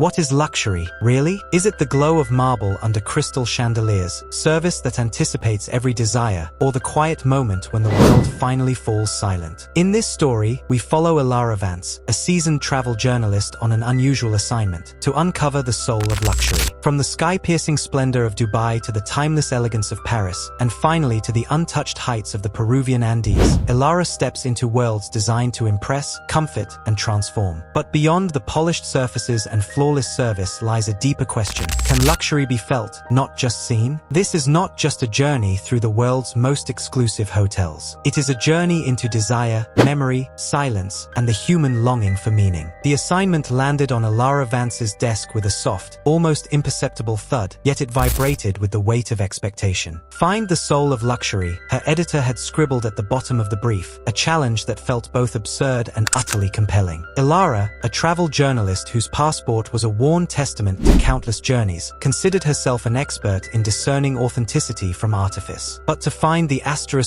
What is luxury, really? Is it the glow of marble under crystal chandeliers, service that anticipates every desire, or the quiet moment when the world finally falls silent? In this story, we follow Elara Vance, a seasoned travel journalist on an unusual assignment, to uncover the soul of luxury. From the sky-piercing splendor of Dubai to the timeless elegance of Paris, and finally to the untouched heights of the Peruvian Andes, Elara steps into worlds designed to impress, comfort, and transform. But beyond the polished surfaces and flawless service lies a deeper question. Can luxury be felt, not just seen? This is not just a journey through the world's most exclusive hotels. It is a journey into desire, memory, silence, and the human longing for meaning. The assignment landed on Elara Vance's desk with a soft, almost imperceptible thud, yet it vibrated with the weight of expectation. Find the soul of luxury, her editor had scribbled at the bottom of the brief, a challenge that felt both absurd and utterly compelling. Elara, a travel journalist whose passport was a worn testament to countless journeys, considered herself an expert in discerning authenticity from artifice. But to find the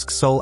soul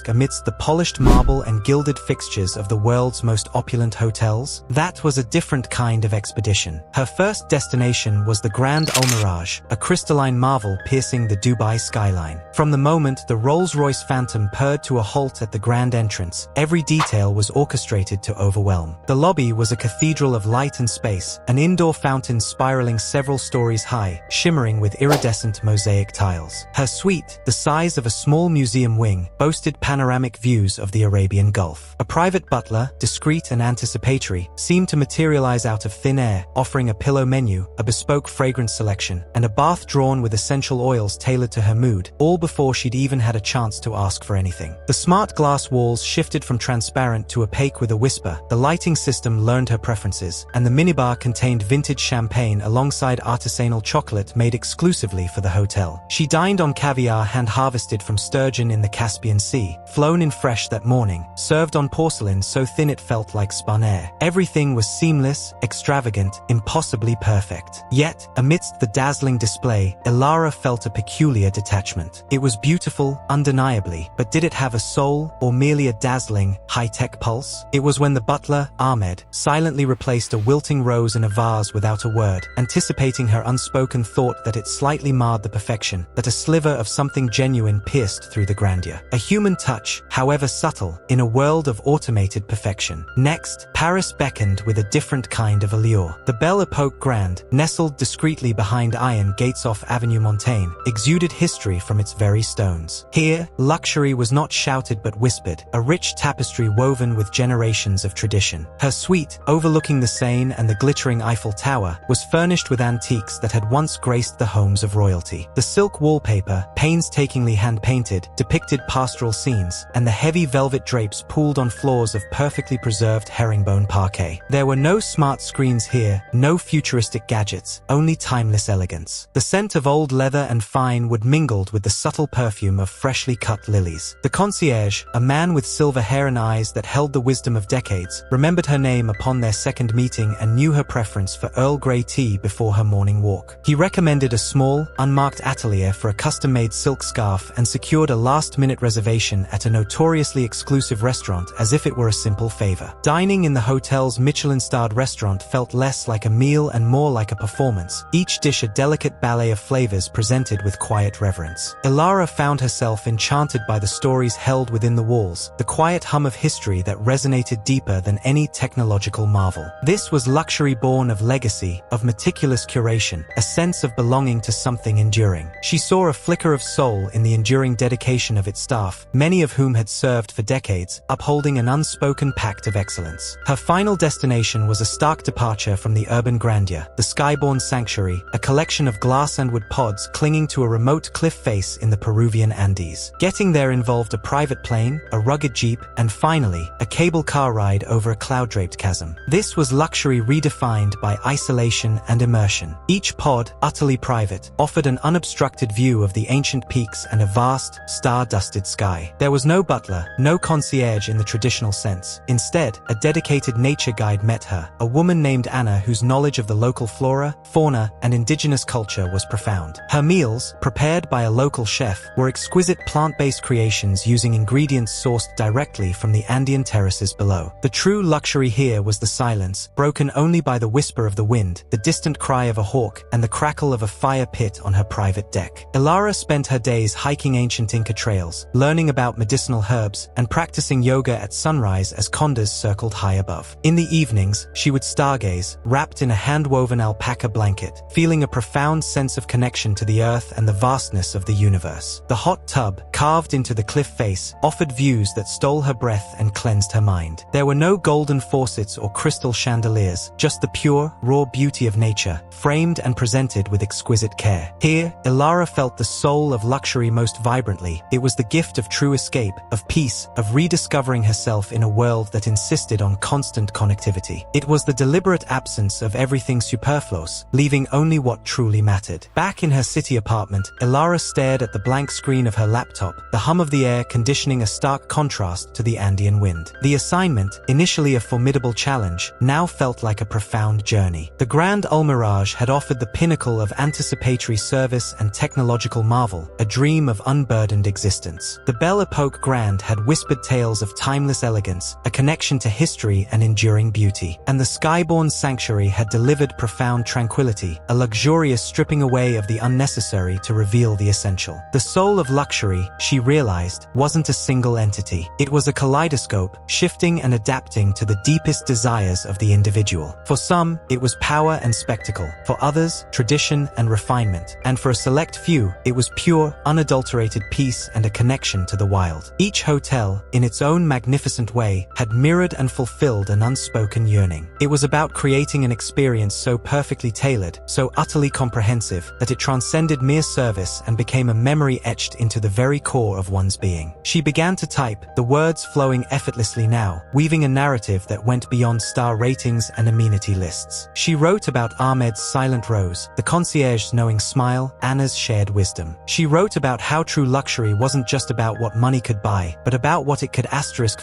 amidst the polished marble and gilded fixtures of the world's most opulent hotels, that was a different kind of expedition. Her first destination was the Grand Al Mirage, a crystalline marvel piercing the Dubai skyline. From the moment the Rolls-Royce Phantom purred to a halt at the grand entrance, every detail was orchestrated to overwhelm. The lobby was a cathedral of light and space, an indoor fountain spiraling several stories high, shimmering with iridescent mosaic tiles. Her suite, the size of a small museum wing, boasted panoramic views of the Arabian Gulf. A private butler, discreet and anticipatory, seemed to materialize out of thin air, offering a pillow menu, a bespoke fragrance selection, and a bath drawn with essential oils tailored to her mood, all before she'd even had a chance to ask for anything. The smart glass walls shifted from transparent to opaque with a whisper, the lighting system learned her preferences, and the minibar contained vintage champagne alongside artisanal chocolate made exclusively for the hotel. She dined on caviar hand-harvested from sturgeon in the Caspian Sea, flown in fresh that morning, served on porcelain so thin it felt like spun air. Everything was seamless, extravagant, impossibly perfect. Yet, amidst the dazzling display, Elara felt a peculiar detachment. It was beautiful, undeniably, but did it have a soul, or merely a dazzling, high-tech pulse? It was when the butler, Ahmed, silently replaced a wilting rose in a vase without a word, anticipating her unspoken thought that it slightly marred the perfection, that a sliver of something genuine pierced through the grandeur. A human touch, however subtle, in a world of automated perfection. Next, Paris beckoned with a different kind of allure. The Belle Epoque Grand, nestled discreetly behind iron gates off Avenue Montaigne, exuded history from its very stones. Here, luxury was not shouted but whispered, a rich tapestry woven with generations of tradition. Her suite, overlooking the Seine and the glittering Eiffel Tower, was furnished with antiques that had once graced the homes of royalty. The silk wallpaper, painstakingly hand-painted, depicted pastoral scenes, and the heavy velvet drapes pooled on floors of perfectly preserved herringbone parquet. There were no smart screens here, no futuristic gadgets, only timeless elegance. The scent of old leather and fine wood mingled with the subtle perfume of freshly cut lilies. The concierge, a man with silver hair and eyes that held the wisdom of decades, remembered her name upon their second meeting and knew her preference for Earl Grey tea before her morning walk. He recommended a small, unmarked atelier for a custom-made silk scarf and secured a last-minute reservation at a notoriously exclusive restaurant as if it were a simple favor. Dining in the hotel's Michelin-starred restaurant felt less like a meal and more like a performance, each dish a delicate ballet of flavors presented with quiet reverence. Elara found herself enchanted by the stories held within the walls, the quiet hum of history that resonated deeper than any technological marvel. This was luxury born of legacy, of meticulous curation, a sense of belonging to something enduring. She saw a flicker of soul in the enduring dedication of its staff, many of whom had served for decades, upholding an unspoken pact of excellence. Her final destination was a stark departure from the urban grandeur, the skyborne sanctuary, a collection of glass and wood pods clinging to a remote cliff face in the Peruvian Andes. Getting there involved a private plane, a rugged jeep, and finally, a cable car ride over a cloud-draped chasm. This was luxury redefined by isolation and immersion. Each pod, utterly private, offered an unobstructed view of the ancient peaks and a vast, star-dusted sky. There was no butler, no concierge in the traditional sense. Instead, a dedicated nature guide met her, a woman named Anna whose knowledge of the local flora, fauna, and indigenous culture was profound. Her meals, prepared by a local chef, were exquisite plant-based creations using ingredients sourced directly from the Andean terraces below. The true luxury here was the silence, broken only by the whisper whisper of the wind, the distant cry of a hawk, and the crackle of a fire pit on her private deck. Elara spent her days hiking ancient Inca trails, learning about medicinal herbs, and practicing yoga at sunrise as condors circled high above. In the evenings, she would stargaze, wrapped in a hand-woven alpaca blanket, feeling a profound sense of connection to the earth and the vastness of the universe. The hot tub, carved into the cliff face, offered views that stole her breath and cleansed her mind. There were no golden faucets or crystal chandeliers, just the pure, raw beauty of nature, framed and presented with exquisite care. Here, Elara felt the soul of luxury most vibrantly. It was the gift of true escape, of peace, of rediscovering herself in a world that insisted on constant connectivity. It was the deliberate absence of everything superfluous, leaving only what truly mattered. Back in her city apartment, Elara stared at the blank screen of her laptop, the hum of the air conditioning a stark contrast to the Andean wind. The assignment, initially a formidable challenge, now felt like a profound journey. The Grand Almirage had offered the pinnacle of anticipatory service and technological marvel, a dream of unburdened existence. The Belle Epoque Grand had whispered tales of timeless elegance, a connection to history and enduring beauty. And the Skyborn Sanctuary had delivered profound tranquility, a luxurious stripping away of the unnecessary to reveal the essential. The soul of luxury, she realized, wasn't a single entity. It was a kaleidoscope, shifting and adapting to the deepest desires of the individual. For some, it was power and spectacle. For others, tradition and refinement. And for a select few, it was pure, unadulterated peace and a connection to the wild. Each hotel, in its own magnificent way, had mirrored and fulfilled an unspoken yearning. It was about creating an experience so perfectly tailored, so utterly comprehensive, that it transcended mere service and became a memory etched into the very core of one's being. She began to type, the words flowing effortlessly now, weaving a narrative that went beyond star ratings and amenity lists. She wrote about Ahmed's silent rose, the concierge's knowing smile, Anna's shared wisdom. She wrote about how true luxury wasn't just about what money could buy, but about what it could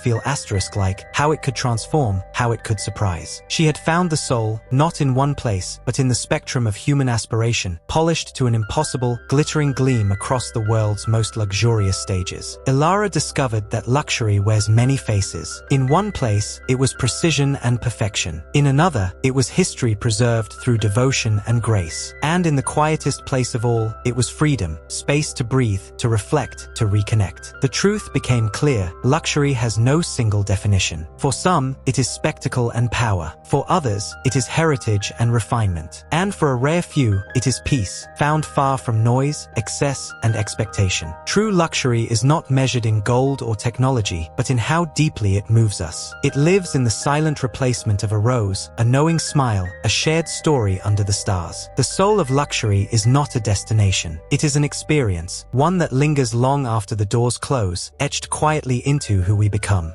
feel like, how it could transform, how it could surprise. She had found the soul, not in one place, but in the spectrum of human aspiration, polished to an impossible, glittering gleam across the world's most luxurious stages. Elara discovered that luxury wears many faces. In one place, it was precision and perfection. In another, it was history preserved through devotion and grace. And in the quietest place of all, it was freedom, space to breathe, to reflect, to reconnect. The truth became clear: luxury has no single definition. For some, it is spectacle and power. For others, it is heritage and refinement. And for a rare few, it is peace, found far from noise, excess, and expectation. True luxury is not measured in gold or technology, but in how deeply it moves us. It lives in the silent replacement of a rose, a knowing smile, a shared story under the stars. The soul of luxury is not a destination. It is an experience, one that lingers long after the doors close, etched quietly into who we become.